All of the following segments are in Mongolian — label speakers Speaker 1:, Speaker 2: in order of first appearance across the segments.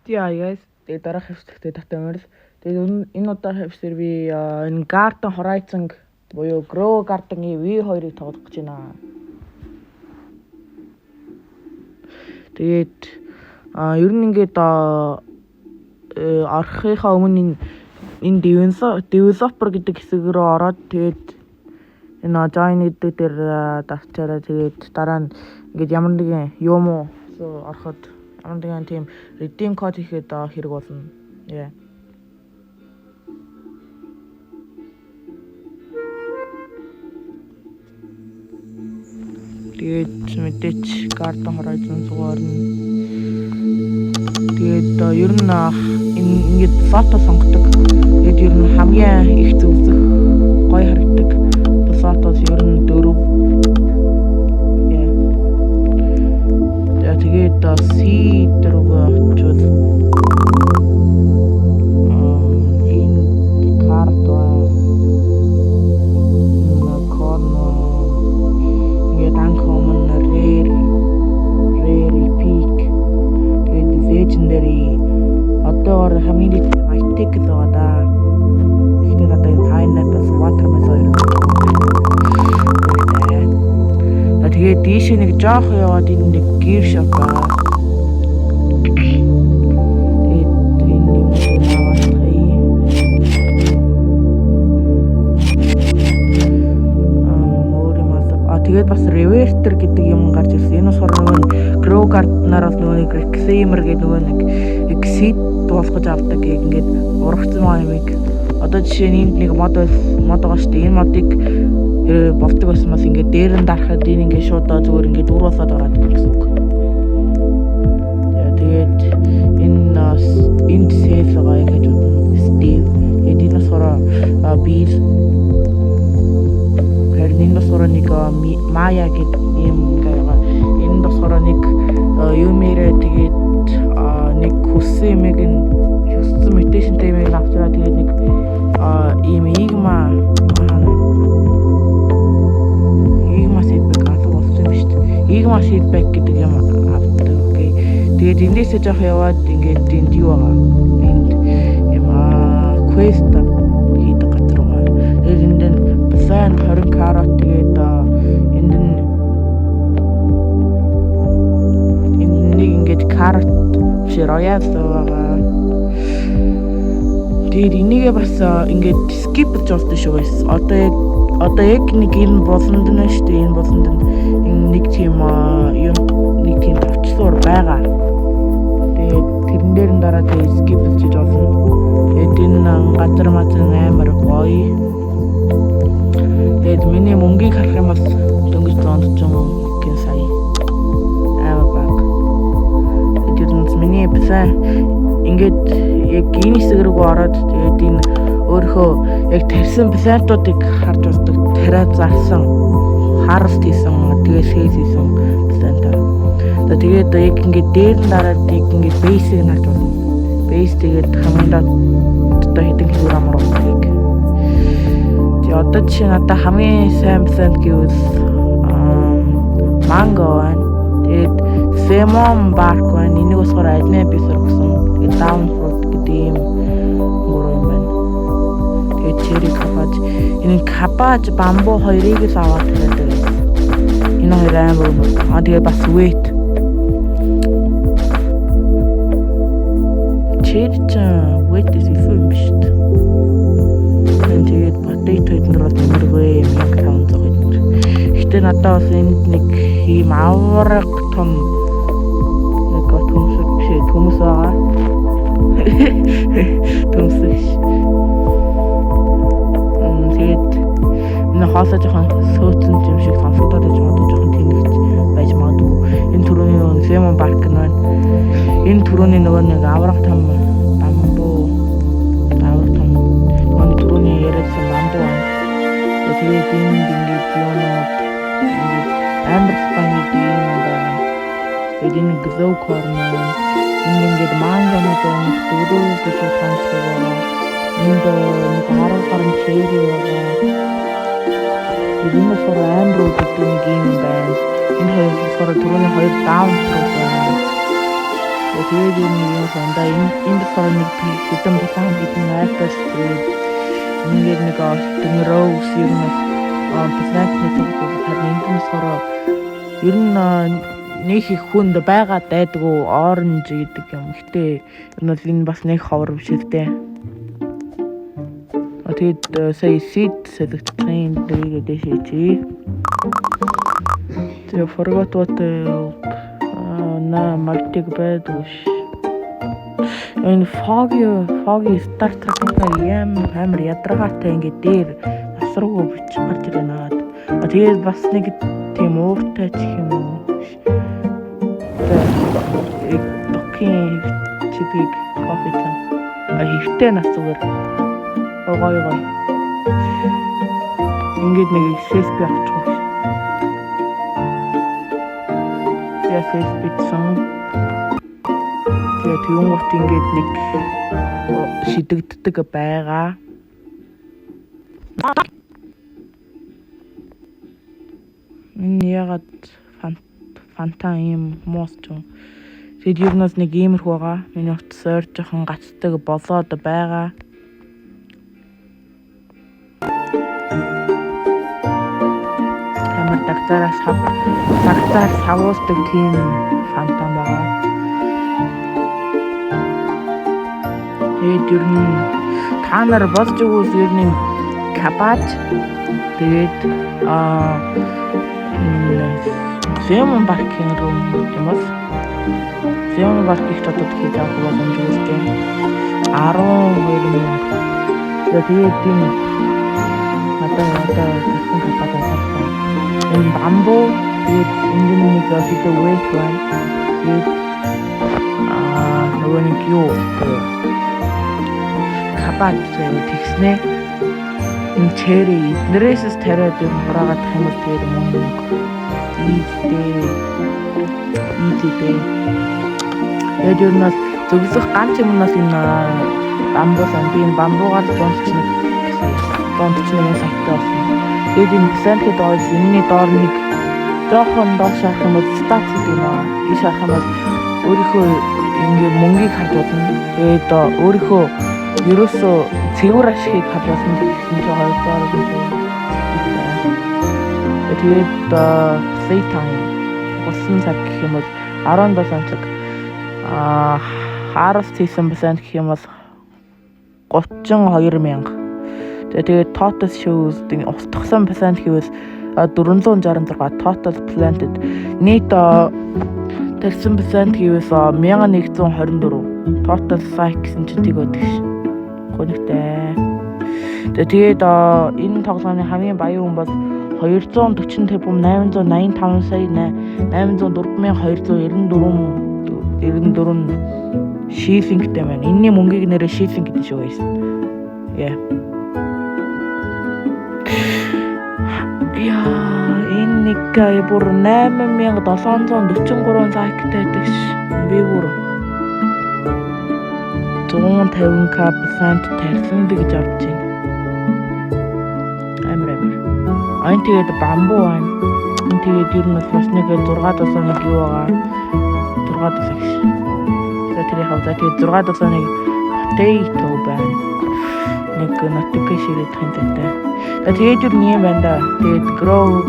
Speaker 1: Yeah, guys. Тэгээд дараах хэвсэлтэй татамаар. Тэгээд энэ удаа хэвсэлэр би энэ Garden Horizon буюу Grow Garden-ийн V2-ыг тоглох гэж байна. Тэгээд ер нь ингээд орохынхаа өмнө энэ developer гэдэг хэсэг рүү ороод тэгээд энэ join гэдэг дээр давчаараа тэгээд дараа нь ингээд ямар нэгэн юм уу ороход ямар нэгэн тийм redeem code хийхэд хэрэг болно. Yeah. Тэгээд мэдээч Garden Horizon зугаарна. Тэгээд ер нь ингээд фото сонгодог. Тэгээд ер нь хамгийн их зөвсөх гоё харагддаг. Фотос ер нь 4. Яа. Тэгээд C4 очвол энэ карта корно ингээд uncommon rare peak тэгээд legendary одоор хамгийн их айтик зоо да. Гэхдээ надад энэ pineapple watermelon тэгээд дээш нэг жоох яваад энэ нэг gear shop аа. Тэгээд бас reverter гэдэг юм гарч ирсэн. Энэ болохоор нөгөө Grow Garden-аар нөгөө Rexamer гэдэг нөгөө нэг exit болгож авдаг гэх ингээд урагцсан юмыг. Одоо жишээ нь энд нэг мод байгаа шүү дээ. Энэ модыг болдог байсан бас ингээд дээр нь дарахад энэ ингээд шууд зүгээр ингээд дөрвөлсөд ороод гэсэн үг. Тэгээд энэ сэлс байгаа гэж бодсон. Steve. Тэгээд энэ болохоор Bill. Энэ болохоор нэг Maya гэдэг юм байгаа. Энэ болохоор нэг юмэрэ тэгээд нэг хүссэн mutation таймыг авчраа тэгээд нэг ийм Igma feedback авах болсон юм шүү дээ. Igma feedback гэдэг юм авдаг. Окей. Тэгээд эндээсээ жоох яваад ингээд энд юу байгаа. Энд юм quest хийдэг газар байгаа. Тэгээд энд сайн 20 карат тэгээд энд нэг ингээд карат широяд байгаа. Тэгээд энийгээ бас ингээд skip гэж болдог шүү guys. Одоо яг нэг энэ болонд нь шүү дээ. Энэ болонд нэг тийм юм нэг тийм тавцлуур байгаа. Тэгээд тэрэн дээр нь дараа тэгээд skip гэж болно. Тэгээд энэ газар амар гоё. Тэгээд миний мөнгийг харах юм бол дөнгөж 140 сая амар баг. Тэгээд миний бисаа ингээд яг энэ хэсэг рүү ороод тэгээд энэ өөрөө яг тарьсан бисаатуудыг харж болдог. Тариа зарсан, хараст хийсэн, тэгээд сейс хийсэн бисаатаа. Тэгээд яг ингээд дээр нь дараад ингээд бейсийг наач болно. Бейс тэгээд хамгийн одоо хэдэн килограмм орохыг. Одоо чи надад хамгийн сайн бисаат гэвэл манго байна. Тэгээд lemon bark байна. Энийг болохоор альмаа би сургасан. Тэгээд down fruit гэдэг юм гурван юм байна. Тэгээд cherry cabbage. Энэ cabbage bamboo хоёрыг л аваад тэгээд энэ хоёр амар өнөр. Тэгээд бас wheat. Cherry wheat is юм шүү дээ. Тэгээд potato эднэр бол тэмэргүй юм яг таун зог эднэр. Гэтэ надад бас энд нэг ийм авраг том нэг төмс байгаа. Төмсөш. Тэгээд энэ хаасаа жоохон сөөцөн юм шиг сонсогдоод байж магадгүй жоохон тэнэгч байж магадгүй. Энэ түрүүний lemon bark нь байна. Энэ түрүүний нөгөө нэг авраг том тэгээд ингээд юунууд амар спайни юм байна. Тэгээд энэ grow corn ингээд манганууд нэг дөрөв гэж хандсан. Энд нэг 10 гаруй cherry байгаа. Энэ сор амар гэдэг нэг юм байна. Энэ хоёр сор түрүүний хоёр down fruit байна. Тэгээд юм сондоо энэ болохоор нэг хэдэн булан бидний iPad тэгээд ингээд нэг олтон роуз юм планет нэтгүүд харин энэ болохоор ер нь нэг их хүнд байгаа дайдгүй оранж гэдэг юм. Гэтэ ер нь бол энэ бас нэг ховор биш үү. Тэгээд сая seed select-ийн дээрээ дэшээ. So forgot what мартиг байдгүй. Энэ foggy Star Trek-ийн юм амар ядаргаатай ингээд дээр асруугаа бич гарч ирэнэ. Тэгээд бас нэг тийм ууртай ч юм уу. Бокийн чигийг кофетэй хөвтэй нас зүгээр гоё ингээд нэг шэсп авчих. Ясээс битсэн. Тэгээд юм гот ингээд нэг шидэгддэг байгаа. Ягаад фанта юм мост юм. Тэгэд юунаас нэг иймэрхүү байгаа. Миний утсаар жоохон гацдаг болоод байгаа. Амар дагтаар савуулдаг тийм фантам байгаа. Тэгээд ер нь та нар болж өгвөл ер нь кабач тэгээд Земон паркинг руу юмс. Земон паркинг дотор хийж авах боломжтой. 12 минут. Тэгээд тийм надад тэгсэн кабач авсан. Энэ бамбуу тэгээд нэг хэдэн weight байна. Тэгээд нөгөө нэг юу кабач тэгснэ. Энэ чэри эднэрээс тариад юм хураагаад хамт тэгээд мөнгө ийдээ. Тэгээд юу нас зөвлөх ганц юмнаас энэ бамбуусан би энэ бамбуугаар дундчныг сайттай болсон. Тэгээд энэ сэнтэд оос энэний доор нэг жоохон доош харах юм бол стат гэдэг юм аа. Ийш харах юм бол өөрийнхөө ингээд мөнгийг харж болно. Тэгээд өөрийнхөө ерөөсөө цэвэр ашигыг харж болно гэсэн чинь 2 доор үү. Тэгээд playtime болсон цаг гэх юм бол 17 цаг harvest хийсэн гэх юм бол 32,000. Тэгээд total shows устгасан гэвэл 466 total planted нийт тарьсан гэвэл 1124 total site гэсэн чинь тэгээд гонигтай. Тэгээд энэ тоглооны хамгийн баян хүн бол 240 тэрбум 885 сая 804,294 шиллингтэй байна. Энэний мөнгийг нэрээ шиллинг гэдэг шүү guys. Энэ нэг бүр 8743 лайктай байдаг ш. Би бүр 150% тарьсан гэж авч байна. Амар. Айн тэгээд бамбуу байна. Тэгээд ер нь бас нэг 6 дасаа нэг юу байгаа. 6 дасаа гэж. Тэгээд 6 дасаа нэг potato байна. Нэг notification ирэх хэрэгтэй. Тэгээд ер нь юм байна да. Тэгээд grow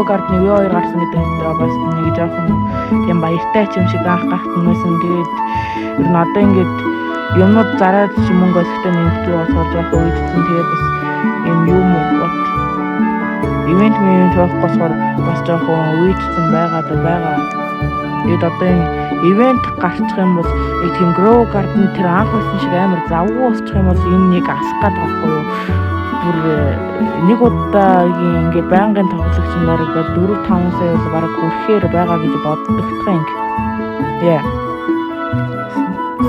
Speaker 1: garden юу хоёр гарсан гэдэг бас нэг жоохон тийм баяртай юм шиг анх гахтан байсан. Тэгээд ер нь одоо ингээд юмнууд зараад мөнгө олохтой нэмэгдүү болохоор жоохон үйдсэн. Тэгээд бас юм бот ивент болохгүйгээр бас жоохон үйдсэн байгаа. Тэгээд одоо энэ ивент гарчих юм бол яг тийм grow garden тэр анх байсан шиг амар завгүй болчих юм бол энэ нэг асах гэдэг байхгүй юу? Бүр нэг удаагийн ингээд байнгын тоглогч нарыг 4-5 сая бараг хүрэхээр байгаа гэж боддог юм.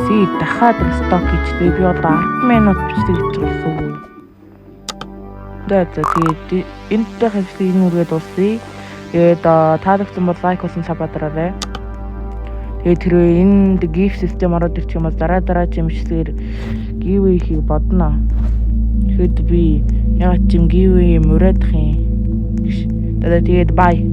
Speaker 1: Си дахиад сток хийхдээ би одоо 10 минут бичдэг гэж болсон. Тэгээд энэ дахиад энэ үргээд дуусъя. Тэгээд таалагдсан бол лайк болон сабадараарай. Тэгээд тэр энд gift систем ороод ирчих юм бол дараа жимшлэр giveaway хийх бодно. Тэгэхэд би яг чим giveaway мөрөдөх юм. Тэгээд bye.